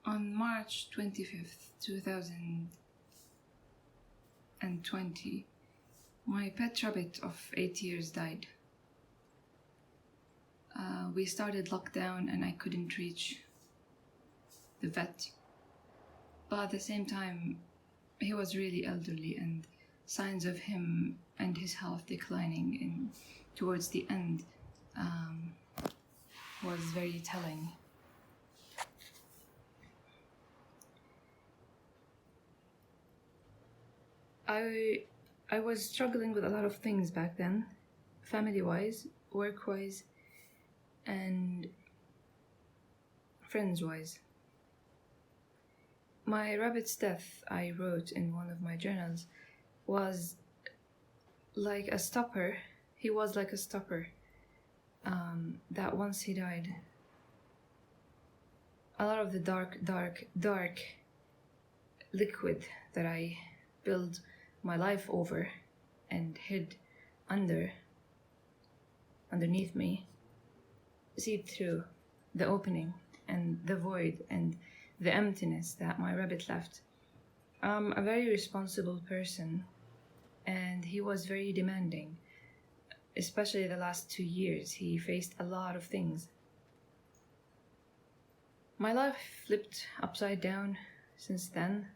On March 25th, 2020, my pet rabbit of 8 years died. We started lockdown and I couldn't reach the vet. But at the same time, he was really elderly and signs of him and his health declining towards the end was very telling. I was struggling with a lot of things back then, family-wise, work-wise, and friends-wise. My rabbit's death, I wrote in one of my journals, was like a stopper. He was like a stopper. That once he died, a lot of the dark liquid that I built my life over and hid underneath me seeped through the opening and the void and the emptiness that my rabbit left. I'm a very responsible person, and he was very demanding. Especially the last 2 years, he faced a lot of things. My life flipped upside down since then.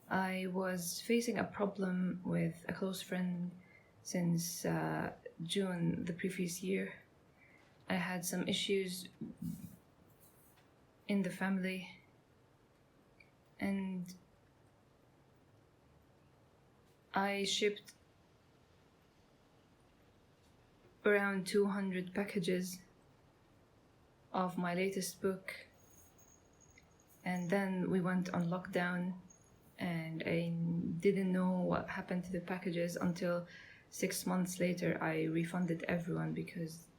I was facing a problem with a close friend since June the previous year. I had some issues in the family, and I shipped around 200 packages of my latest book, and then we went on lockdown, and I didn't know what happened to the packages until 6 months later. I refunded everyone because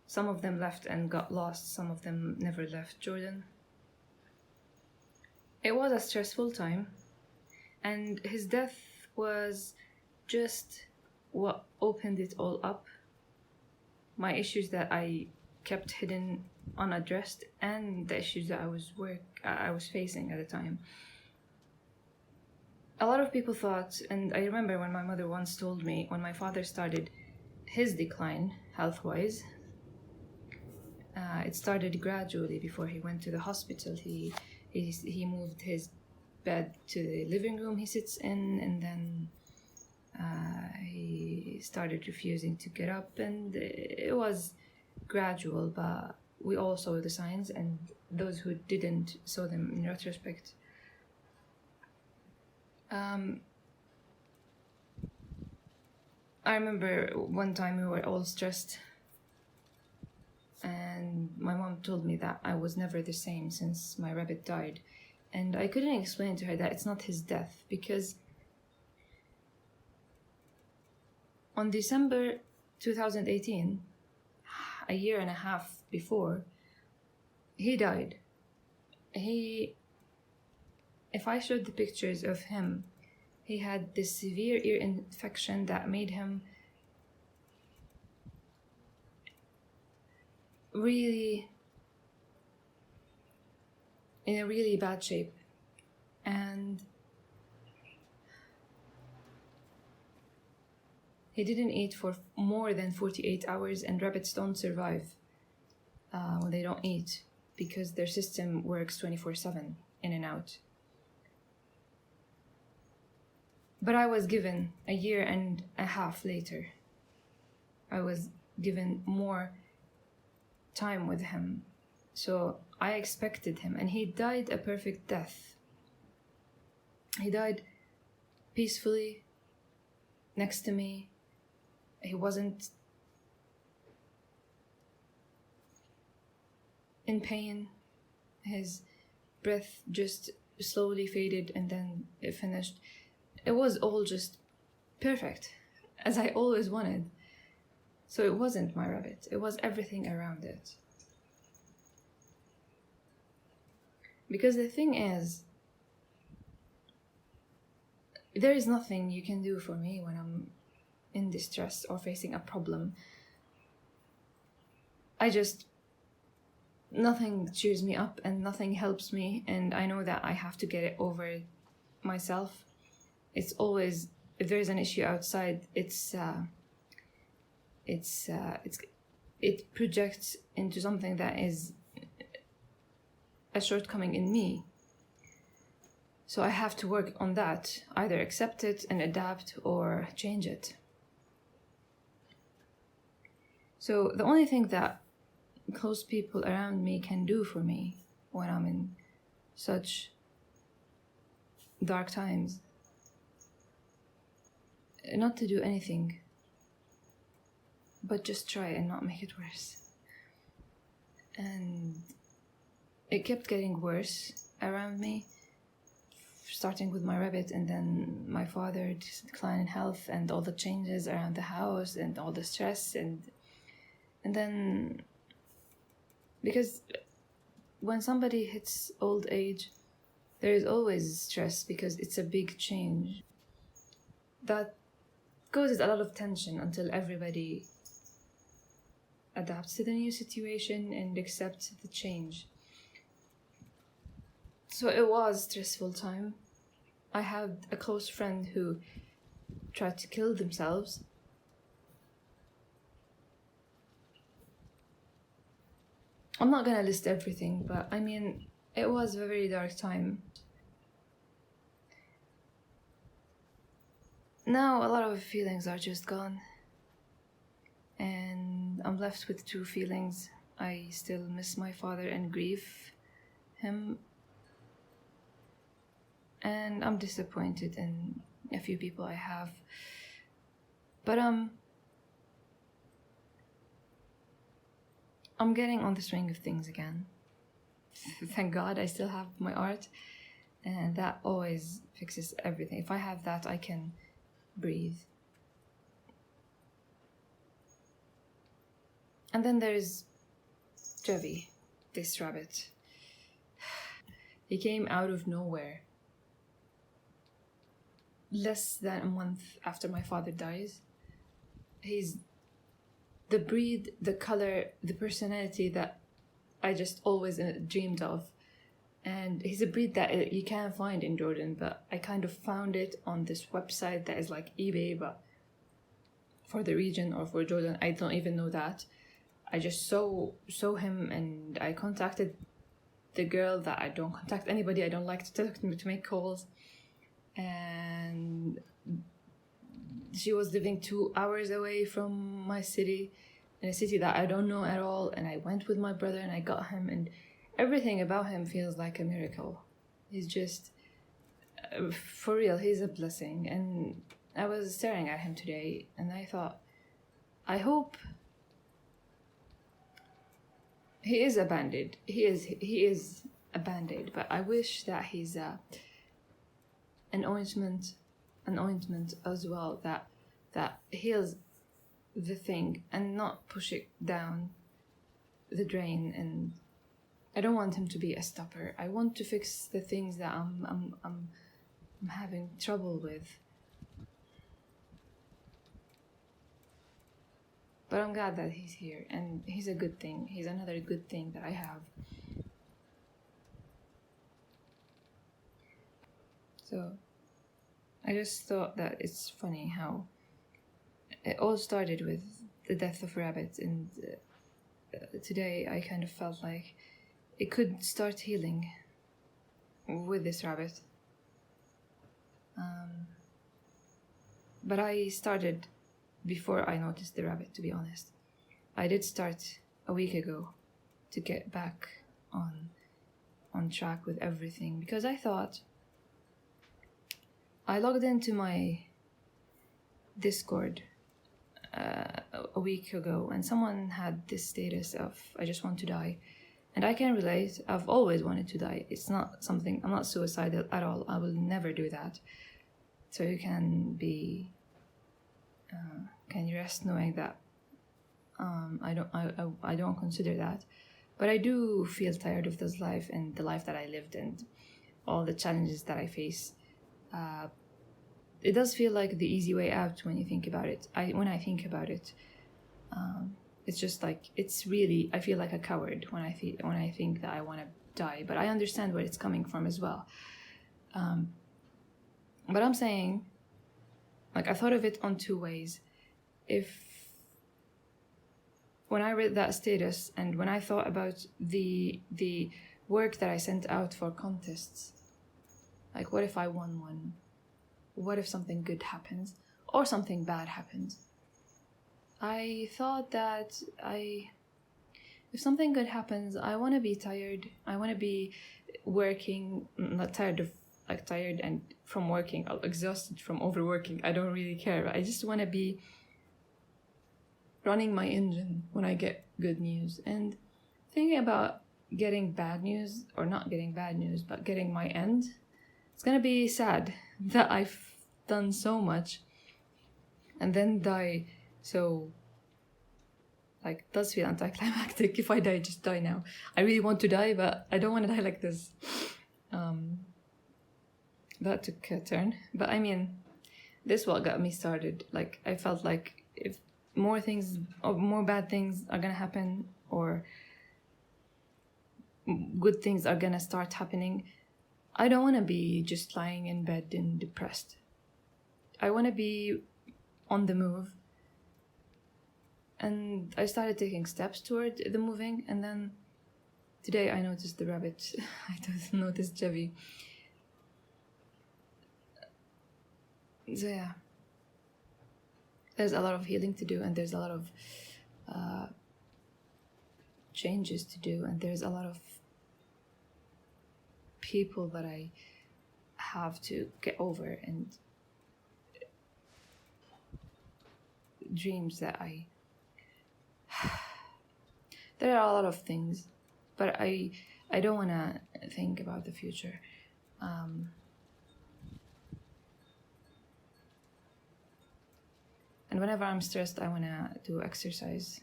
some of them left and got lost, some of them never left Jordan. It was a stressful time, and his death was just what opened it all up. My issues that I kept hidden, unaddressed, and the issues that I was facing at the time. A lot of people thought, and I remember when my mother once told me, when my father started his decline health-wise, it started gradually. Before he went to the hospital, he moved his bed to the living room he sits in, and then he started refusing to get up, and it was gradual, but we all saw the signs, and those who didn't saw them in retrospect. I remember one time we were all stressed, and my mom told me that I was never the same since my rabbit died, and I couldn't explain to her that it's not his death, because on December 2018, a year and a half before, he died. If I showed the pictures of him, he had this severe ear infection that made him really in a really bad shape, and he didn't eat for more than 48 hours, and rabbits don't survive when they don't eat because their system works 24/7 in and out. But I was given a year and a half later. I was given more time with him, so I expected him, and he died a perfect death. He died peacefully next to me. He wasn't in pain. His breath just slowly faded, and then it finished. It was all just perfect, as I always wanted. So it wasn't my rabbit, it was everything around it. Because the thing is, there is nothing you can do for me when I'm in distress or facing a problem. I just nothing cheers me up and nothing helps me, and I know that I have to get it over myself. It's always, if there's an issue outside, it projects into something that is a shortcoming in me. So I have to work on that, either accept it and adapt or change it. So the only thing that close people around me can do for me when I'm in such dark times, not to do anything, but just try and not make it worse. And it kept getting worse around me, starting with my rabbit, and then my father decline in health, and all the changes around the house, and all the stress, and then, because when somebody hits old age, there is always stress because it's a big change that causes a lot of tension until everybody adapts to the new situation and accepts the change. So it was a stressful time. I had a close friend who tried to kill themselves. I'm not gonna list everything, but I mean, it was a very dark time. Now a lot of feelings are just gone, and I'm left with two feelings. I still miss my father and grieve him, and I'm disappointed in a few people I have. But I'm getting on the swing of things again. Thank God I still have my art, and that always fixes everything. If I have that, I can breathe. And then there's Jevi, this rabbit. He came out of nowhere. Less than a month after my father dies. He's the breed, the color, the personality that I just always dreamed of. And he's a breed that you can't find in Jordan, but I kind of found it on this website that is like eBay, but for the region or for Jordan, I don't even know that. I just saw him, and I contacted the girl that I don't contact anybody. I don't like to make calls. And she was living 2 hours away from my city, in a city that I don't know at all. And I went with my brother and I got him, and everything about him feels like a miracle. He's just, for real, he's a blessing. And I was staring at him today, and I thought, I hope he is a band-aid. He is a band-aid, but I wish that he's an ointment as well that heals the thing and not push it down the drain. And I don't want him to be a stopper. I want to fix the things that I'm having trouble with. But I'm glad that he's here, and he's a good thing. He's another good thing that I have. So I just thought that it's funny how it all started with the death of rabbits, and today I kind of felt like it could start healing with this rabbit. But I started before I noticed the rabbit, to be honest. I did start a week ago to get back on track with everything, because I thought, I logged into my Discord a week ago, and someone had this status of, I just want to die. And I can relate. I've always wanted to die. It's not something, I'm not suicidal at all. I will never do that. So you can be, can you rest knowing that I don't consider that. But I do feel tired of this life and the life that I lived and all the challenges that I face. It does feel like the easy way out when you think about it. When I think about it, It's just like, it's really, I feel like a coward when I think that I want to die, but I understand where it's coming from as well. But I'm saying, like, I thought of it on two ways. When I read that status and when I thought about the work that I sent out for contests, like, what if I won one? What if something good happens or something bad happens? I thought that if something good happens, I want to be tired. I want to be working, not tired and from working, exhausted from overworking. I don't really care. I just want to be running my engine when I get good news. And thinking about getting bad news, or not getting bad news, but getting my end, it's gonna be sad that I've done so much and then die. So, like, it does feel anticlimactic. If I die, just die now. I really want to die, but I don't want to die like this. That took a turn. But I mean, this is what got me started. Like, I felt like if more things or more bad things are gonna happen, or good things are gonna start happening, I don't want to be just lying in bed and depressed. I want to be on the move. And I started taking steps toward the moving, and then today I noticed the rabbit. I noticed Jevi. So yeah, there's a lot of healing to do, and there's a lot of changes to do, and there's a lot of people that I have to get over, and dreams that there are a lot of things, but I don't want to think about the future. And whenever I'm stressed, I want to do exercise,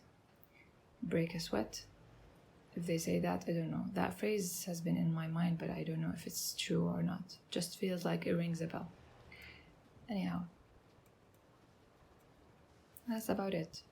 break a sweat. If they say that, I don't know. That phrase has been in my mind, but I don't know if it's true or not. Just feels like it rings a bell. Anyhow, that's about it.